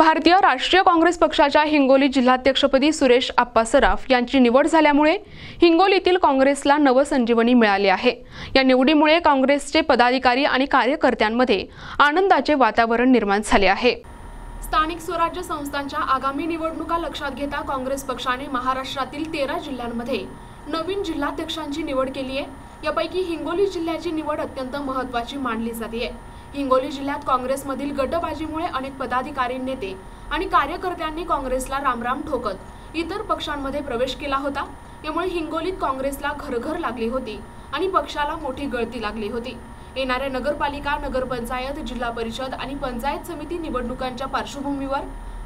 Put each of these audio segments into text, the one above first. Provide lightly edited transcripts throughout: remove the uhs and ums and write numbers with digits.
भारतीय राष्ट्रीय काँग्रेस पक्षाच्या हिंगोली जिल्हाध्यक्षपदी सुरेश आप्पा सराफ यांची निवड झाल्यामुळे हिंगोलीतील काँग्रेसला नवसंजीवनी मिळाली आहे। या निवडीमुळे काँग्रेसचे पदाधिकारी आणि कार्यकर्त्यांमध्ये आनंदाचे वातावरण निर्माण झाले आहे। स्थानिक स्वराज्य संस्थांच्या आगामी निवडणुका लक्षात घेता काँग्रेस पक्षाने महाराष्ट्रातील 13 जिल्ह्यांमध्ये नवीन जिल्हाध्यक्षांची निवड केली आहे। यापैकी हिंगोली जिल्ह्याची निवड अत्यंत महत्त्वाची मानली जाते। हिंगोली जिल्ह्यात काँग्रेसमधील गटबाजीमुळे अनेक पदाधिकारी, नेते आणि कार्यकर्त्यांनी काँग्रेसला रामराम ठोकत इतर पक्षांमध्ये प्रवेश केला होता। यामुळे हिंगोलीत काँग्रेसला घरघर लागली होती आणि पक्षाला मोठी गळती लागली होती। येणाऱ्या नगरपालिका, नगरपंचायत, जिल्हा परिषद आणि पंचायत समिती निवडणुकांच्या पार्श्वभूमीवर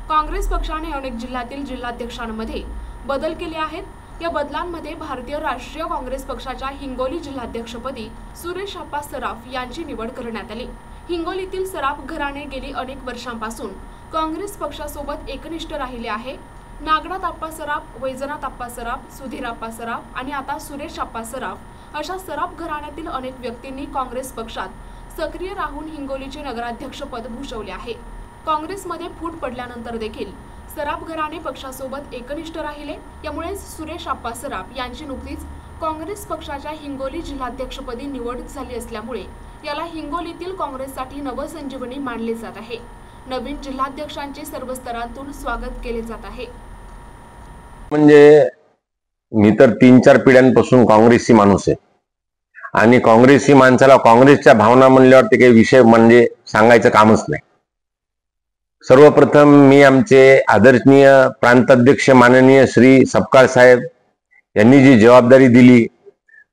काँग्रेस पक्षाने अनेक जिल्ह्यातील जिल्हाध्यक्षांमध्ये बदल केले आहेत। या बदलांमध्ये भारतीय राष्ट्रीय काँग्रेस पक्षाच्या हिंगोली जिल्हाध्यक्षपदी सुरेश आप्पा सराफ यांची निवड करण्यात आली। हिंगोलीतील सराफ घराणे गेली अनेक वर्षांपासून काँग्रेस पक्षासोबत एकनिष्ठ राहिले आहे। नागनाथ आप्पा सराफ, वैजनाथ आप्पा सराफ, सुधीर आप्पा सराफ आणि आता सुरेश आप्पा सराफ अशा सराफ घराण्यातील अनेक व्यक्तींनी काँग्रेस पक्षात सक्रिय राहून हिंगोलीचे नगराध्यक्षपद भूषवले आहे। काँग्रेसमध्ये फूट पडल्यानंतर देखील सराफ घराणे पक्षासोबत एकनिष्ठ राहिले। यामुळे सुरेश आप्पा सराफ यांची नुकतीच काँग्रेस पक्षाच्या हिंगोली जिल्हाध्यक्षपदी निवड झाली असल्यामुळे याला हिंगोलीतील काँग्रेससाठी नवसंजीवनी मानले जात आहे। नवीन जिल्हाध्यक्षांचे सर्व स्तरांतून स्वागत केले जात आहे। म्हणजे मी तर 3-4 पिढ्यांपासून काँग्रेसी माणूस आहे आणि काँग्रेसी माणसाला काँग्रेसच्या भावना म्हणल्यावर ते काही विषय म्हणजे सांगायचं कामच नाही। सर्वप्रथम मी आमचे आदरणीय प्रांताध्यक्ष माननीय श्री सपकाळ साहेब यांनी जी जबाबदारी दिली,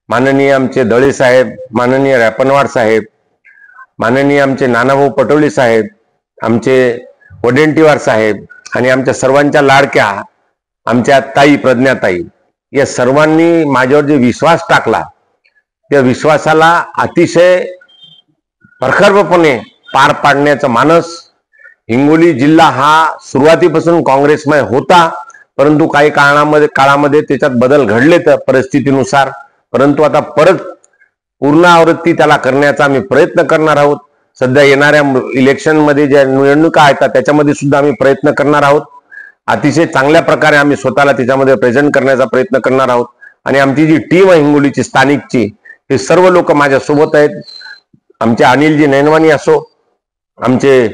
माननीय आमचे दळे साहेब, माननीय रॅपनवार साहेब, माननीय आमचे नानाभाऊ पटोले साहेब, आमचे वडेंटीवार साहेब आणि आमच्या सर्वांच्या लाडक्या आमच्या ताई प्रज्ञाताई, या सर्वांनी माझ्यावर जे विश्वास टाकला त्या विश्वासाला अतिशय प्रखरपणे पार पाडण्याचा मानस हिंगोली जिल्हा हा सुरुवातीपासून काँग्रेसमय होता, परंतु काही काळामध्ये त्याच्यात बदल घडले तर परिस्थितीनुसार, परंतु आता परत पूर्ण आवृत्ती त्याला करण्याचा आम्ही प्रयत्न करणार आहोत। सध्या येणाऱ्या इलेक्शन मध्ये ज्या निवडणुका आहेत त्याच्यामध्ये सुद्धा आम्ही प्रयत्न करणार आहोत। अतिशय चांगल्या प्रकारे आम्ही स्वतःला त्याच्यामध्ये प्रेझेंट करण्याचा प्रयत्न करणार आहोत आणि आमची जी टीम आहे हिंगोलीची स्थानिकची, हे सर्व लोक माझ्या सोबत आहेत। आमचे अनिलजी नैनवानी असो, आमचे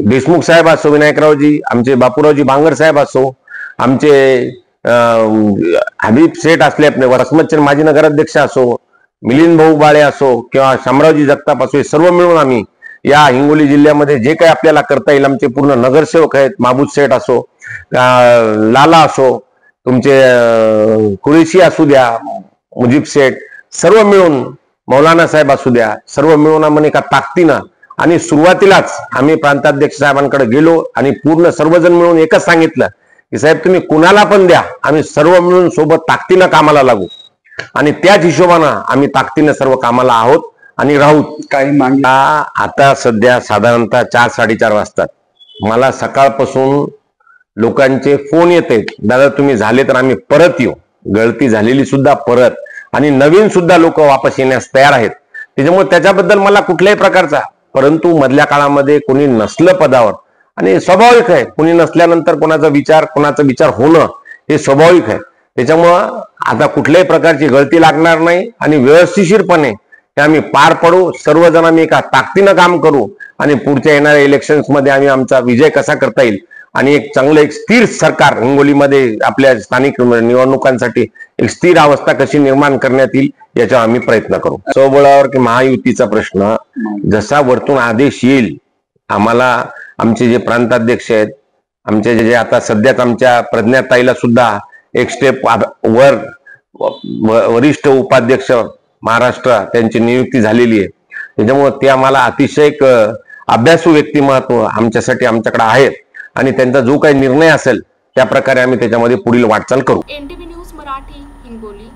देशमुख साहेब असो, विनायकरावजी, आमचे बापूरावजी बांगर साहेब असो, आमचे हबीब शेठ असले, आपले वसमतचे माजी नगराध्यक्ष असो, मिलिंद भाऊ बाळे असो किंवा शामरावजी जगताप असो, हे सर्व मिळून आम्ही या हिंगोली जिल्ह्यामध्ये जे काही आपल्याला करता येईल, आमचे पूर्ण नगरसेवक आहेत, माबूद शेठ असो, लाला असो, तुमचे कुरेशी असू द्या, मुजीब शेठ, सर्व मिळून, मौलाना साहेब असू द्या, सर्व मिळून आम्ही एका ताकदीनं आणि सुरुवातीलाच आम्ही प्रांताध्यक्ष साहेबांकडे गेलो आणि पूर्ण सर्वजण मिळून एकच सांगितलं की साहेब तुम्ही कुणाला पण द्या, आम्ही सर्व मिळून सोबत ताकदीनं कामाला लागू आणि त्याच हिशोबानं आम्ही ताकदीनं सर्व कामाला आहोत आणि राहू। काही मागण्या आता सध्या साधारणतः 4-4:30 वाजतात मला सकाळपासून लोकांचे फोन येत आहेत, दादा तुम्ही झाले तर आम्ही परत येऊ, गळती झालेली सुद्धा परत आणि नवीन सुद्धा लोक वापस येण्यास तयार आहेत। त्याच्यामुळे त्याच्याबद्दल मला कुठल्याही प्रकारचा, परंतु मधल्या काळामध्ये कोणी नसलं पदावर आणि स्वाभाविक आहे, कोणी नसल्यानंतर कोणाचा विचार होणं हे स्वाभाविक आहे। त्याच्यामुळं आता कुठल्याही प्रकारची गळती लागणार नाही आणि व्यवस्थितशीरपणे हे आम्ही पार पडू, सर्वजण आम्ही एका ताकदीनं काम करू आणि पुढच्या येणाऱ्या इलेक्शन्स मध्ये आम्ही आमचा विजय कसा करता येईल आणि एक चांगलं एक स्थिर सरकार हिंगोलीमध्ये आपल्या स्थानिक निवडणुकांसाठी एक स्थिर अवस्था कशी निर्माण करण्यात येईल याच्यावर आम्ही प्रयत्न करू। स्वबळावर की महायुतीचा प्रश्न जसा वरतून आदेश येईल, आम्हाला आमचे जे प्रांताध्यक्ष आहेत, आमचे जे आता सध्याच आमच्या प्रज्ञाताईला सुद्धा एक स्टेप वर वरिष्ठ उपाध्यक्ष महाराष्ट्र त्यांची नियुक्ती झालेली आहे। त्याच्यामुळे ते आम्हाला अतिशय एक अभ्यासू व्यक्तिमत्व आमच्यासाठी आमच्याकडे आहेत आणि त्यांचा जो काही निर्णय असेल त्या प्रकारे आम्ही त्याच्यामध्ये पुढील वाटचाल करू। NTV news Marathi, Hingoli.